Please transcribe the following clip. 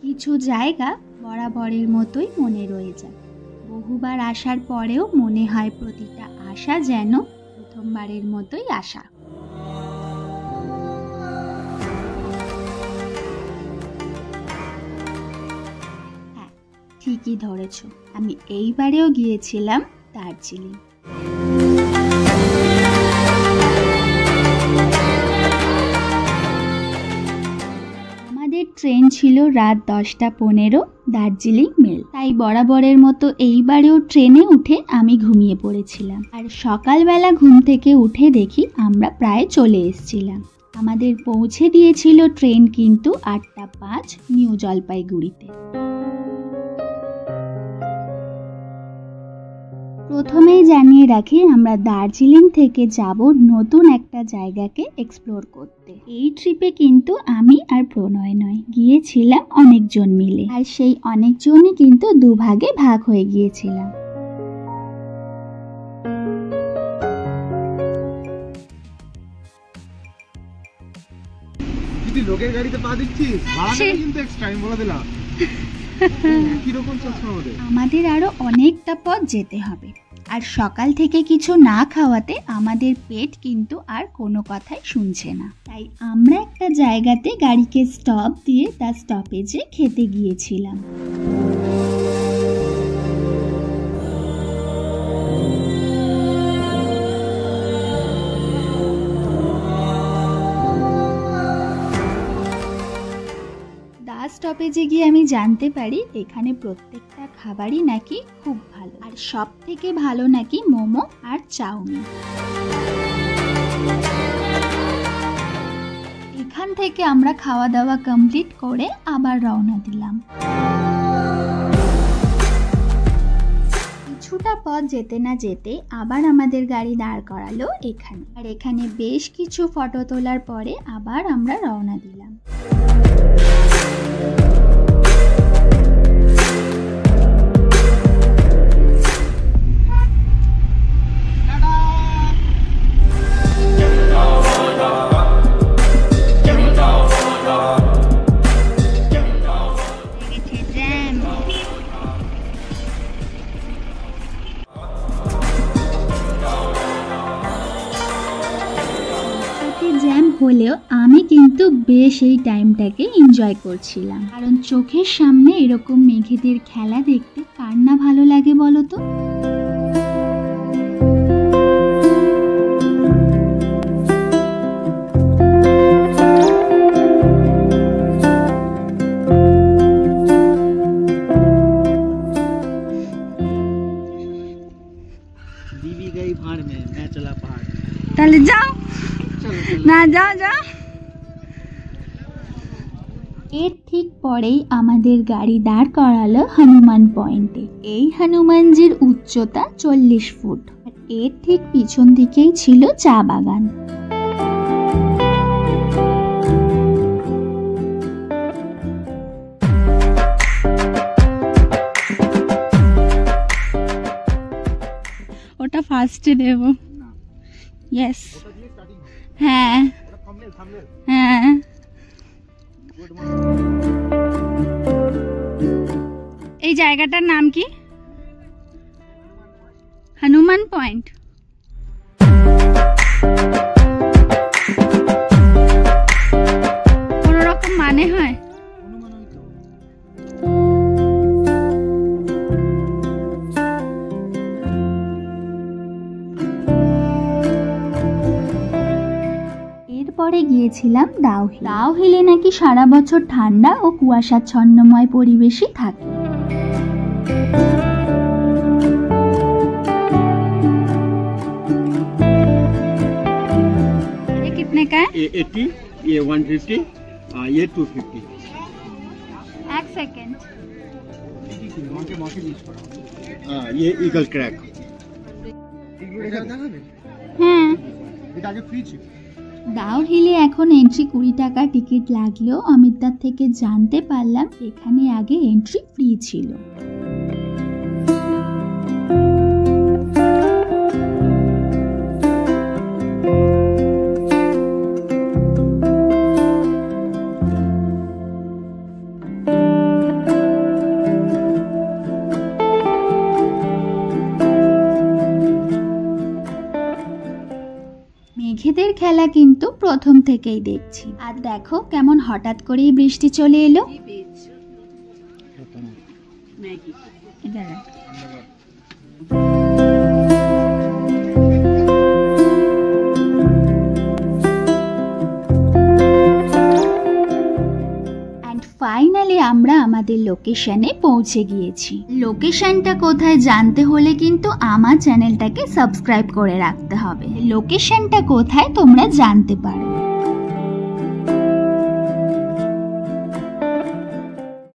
কিছু জায়গা বরাবরের মতোই মনে রয়ে যায়। বহুবার আসার পরেও মনে হয় প্রতিটা আশা যেন প্রথমবারের মতোই আসা। হ্যাঁ, ঠিকই ধরেছ, আমি এইবারেও গিয়েছিলাম দার্জিলিং। ট্রেন ছিল রাত 10:15 দার্জিলিং মেল। তাই বরাবরের মতো এইবারেও ট্রেনে উঠে আমি ঘুমিয়ে পড়েছিলাম। আর সকালবেলা ঘুম থেকে উঠে দেখি আমরা প্রায় চলে এসেছিলাম। আমাদের পৌঁছে দিয়েছিল ট্রেন কিন্তু 8:05 নিউ জলপাইগুড়িতে। প্রথমেই জানিয়ে রাখি, আমরা দার্জিলিং থেকে যাব নতুন একটা জায়গাকে এক্সপ্লোর করতে। এই ট্রিপে কিন্তু আমি আর প্রণয় নয়, গিয়েছিলাম অনেকজন মিলে। আর সেই অনেকজনই কিন্তু দুভাগে ভাগ হয়ে গিয়েছিলাম। দিদি লোকের গাড়িতে পা দিচ্ছিস, ভাড়া কিন্তু এক্সট্রা, আমি বলে দিলাম। কি রকম চশমা ওদের? আমাদের আরো অনেকটা পথ যেতে হবে। আর সকাল থেকে কিছু না খাওয়াতে আমাদের পেট কিন্তু আর কোনো কথাই শুনছে না। তাই আমরা একটা জায়গাতে গাড়িকে স্টপ দিয়ে তার স্টপেজে খেতে গিয়েছিলাম। স্টপেজে গিয়ে আমি জানতে পারি এখানে প্রত্যেকটা খাবারই নাকি খুব ভালো, আর সব থেকে ভালো নাকি মোমো আর চাউমিন। এখান থেকে আমরা খাওয়া দাওয়া কমপ্লিট করে আবার রওনা দিলাম। কিছুটা পথ যেতে না যেতে আবার আমাদের গাড়ি দাঁড় করালো এখানে। আর এখানে বেশ কিছু ফটো তোলার পরে আবার আমরা রওনা দিলাম। হলেও আমি কিন্তু বেশ এই টাইমটাকে এনজয় করছিলাম, কারণ চোখের সামনে এরকম মেঘেদের খেলা দেখতে কার না ভালো লাগে বলো তো। তাহলে যাও না, যাও যাও। এর ঠিক পরেই আমাদের গাড়ি দাঁড় করালো হনুমান পয়েন্টে। এই হনুমানজির উচ্চতা 40 ফুট। আর এর ঠিক পিছন দিকেই ছিল চা বাগান। ওটা ফার্স্টে দেব। ইয়েস, হ্যাঁ হ্যাঁ। এই জায়গাটার নাম কি? হনুমান পয়েন্ট। কোনো রকম মানে হয়? পরে গিয়েছিলাম ডাউহিল। ডাউহিলে নাকি সারা বছর ঠান্ডা ও কুয়াশাচ্ছন্নময় পরিবেশই থাকে। ये कितने का है? ये 80, ये 150, ये 250। एक सेकंड। ये ईगल क्रैक। হ্যাঁ, এটা আগে ফ্রি ছিল। ডাউহিলে এখন এন্ট্রি 20 টাকা টিকিট লাগলেও অমিতদার থেকে জানতে পারলাম এখানে আগে এন্ট্রি ফ্রি ছিল। খেলা কিন্তু প্রথম থেকেই দেখছি। আর দেখো কেমন হঠাৎ করেই বৃষ্টি চলে এলো। ফাইনালি আমরা আমাদের লোকেশনে পৌঁছে গিয়েছি। লোকেশনটা কোথায় জানতে হলে কিন্তু আমার চ্যানেলটাকে সাবস্ক্রাইব করে রাখতে হবে। লোকেশনটা কোথায় তোমরা জানতে পারো।